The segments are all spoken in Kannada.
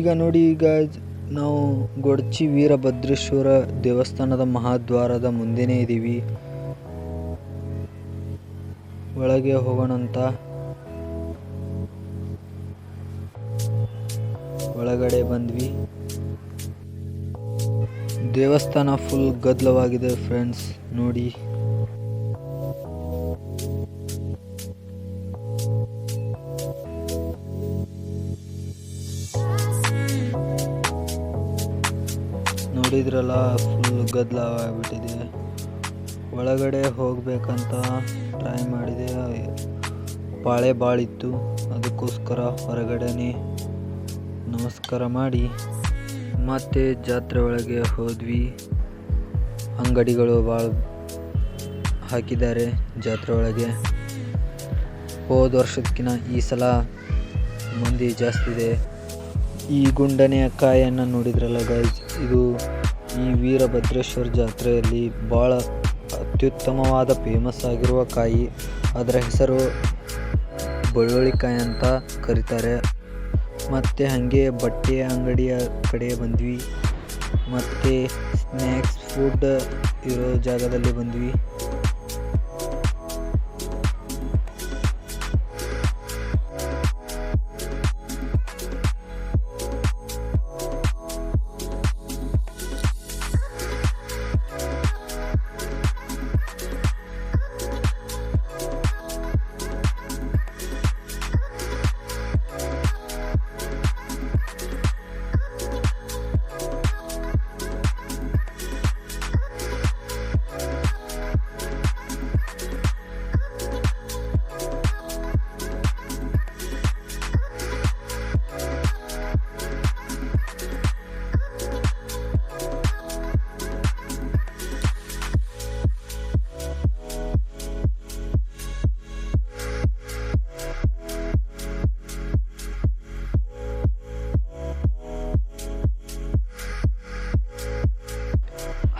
ಈಗ ನೋಡಿ, ನಾವು ಗೊಡಚಿ ವೀರಭದ್ರೇಶ್ವರ ದೇವಸ್ಥಾನದ ಮಹಾದ್ವಾರದ ಮುಂದೆನೇ ಇದ್ದೀವಿ. ಒಳಗೆ ಹೋಗೋಣಂತ. ಒಳಗಡೆ ಬಂದ್ವಿ. ದೇವಸ್ಥಾನ ಫುಲ್ ಗದ್ದಲವಾಗಿದೆ ಫ್ರೆಂಡ್ಸ್, ನೋಡಿ. ನೋಡಿದ್ರಲ್ಲ, ಫುಲ್ ಗದ್ದಲ ಆಗಿಬಿಟ್ಟಿದೆ. ಒಳಗಡೆ ಹೋಗ್ಬೇಕಂತ ಟ್ರೈ ಮಾಡಿದೆ, ಪಾಳೆ ಭಾಳಿತ್ತು. ಅದಕ್ಕೋಸ್ಕರ ಹೊರಗಡೆನೆ ನಮಸ್ಕಾರ ಮಾಡಿ ಮತ್ತೆ ಜಾತ್ರೆ ಒಳಗೆ ಹೋದ್ವಿ. ಅಂಗಡಿಗಳು ಭಾಳ ಹಾಕಿದ್ದಾರೆ ಜಾತ್ರೆ ಒಳಗೆ. ಹೋದ ವರ್ಷಕ್ಕಿಂತ ಈ ಸಲ ಮಂದಿ ಜಾಸ್ತಿ ಇದೆ. ಈ ಗುಂಡನೆಯ ಕಾಯನ್ನು ನೋಡಿದ್ರಲ್ಲ ಗೈಸ್, ಇದು ಈ ವೀರಭದ್ರೇಶ್ವರ ಜಾತ್ರೆಯಲ್ಲಿ ಭಾಳ ಅತ್ಯುತ್ತಮವಾದ ಫೇಮಸ್ ಆಗಿರುವ ಕಾಯಿ. ಅದರ ಹೆಸರು ಬೆಳ್ಳುಳ್ಳಿಕಾಯಿ ಅಂತ ಕರೀತಾರೆ. ಮತ್ತು ಹಾಗೆ ಬಟ್ಟೆಯ ಅಂಗಡಿಯ ಕಡೆ ಬಂದ್ವಿ. ಮತ್ತು ಸ್ನ್ಯಾಕ್ಸ್ ಫುಡ್ ಇರೋ ಜಾಗದಲ್ಲಿ ಬಂದ್ವಿ.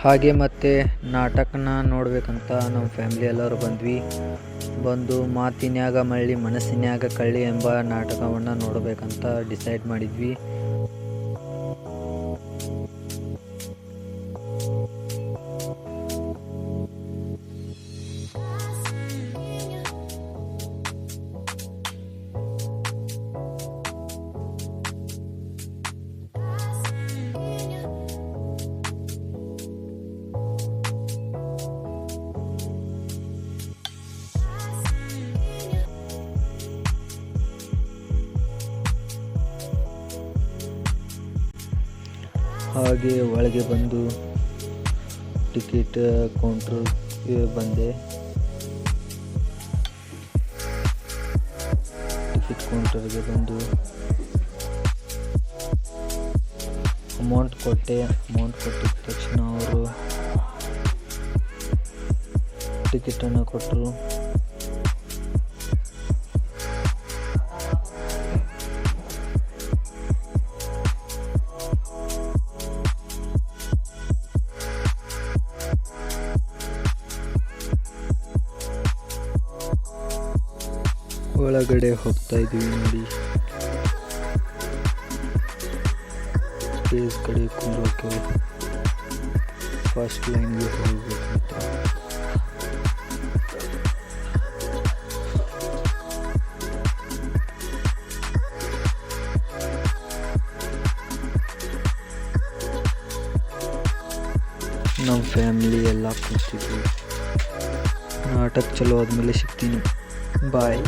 ಹಾಗೆ ಮತ್ತೆ ನಾಟಕನ ನೋಡ್ಬೇಕಂತ ನಮ್ಮ ಫ್ಯಾಮಿಲಿ ಎಲ್ಲರೂ ಬಂದು ಮಾತಿನ್ಯಾಗ ಮಳ್ಳಿ ಮನಸ್ಸಿನ್ಯಾಗ ಕಳ್ಳಿ ಎಂಬ ನಾಟಕವನ್ನು ನೋಡಬೇಕಂತ ಡಿಸೈಡ್ ಮಾಡಿದ್ವಿ. ಹಾಗೆ ಒಳಗೆ ಬಂದು ಟಿಕೆಟ್ ಕೌಂಟ್ರಿಗೆ ಬಂದೆ. ಟಿಕೆಟ್ ಕೌಂಟರ್ಗೆ ಬಂದು ಅಮೌಂಟ್ ಕೊಟ್ಟಿದ ತಕ್ಷಣ ಅವರು ಟಿಕೆಟನ್ನು ಕೊಟ್ಟರು. ಒಳಗಡೆ ಹೋಗ್ತಾ ಇದ್ದೀವಿ ನೋಡಿ. ಸ್ಟೇಜ್ ಕಡೆ ಕೂರೋಕೆ ಫಸ್ಟ್ ಲೈನ್ಗೆ ಹೋಗ್ಬೇಕಂತ. ನಮ್ಮ ಫ್ಯಾಮಿಲಿ ಎಲ್ಲ ಕೂತಿದ್ವಿ. ನಾಟಕ ಚಲೋ ಆದಮೇಲೆ ಸಿಗ್ತೀನಿ. ಬಾಯ್.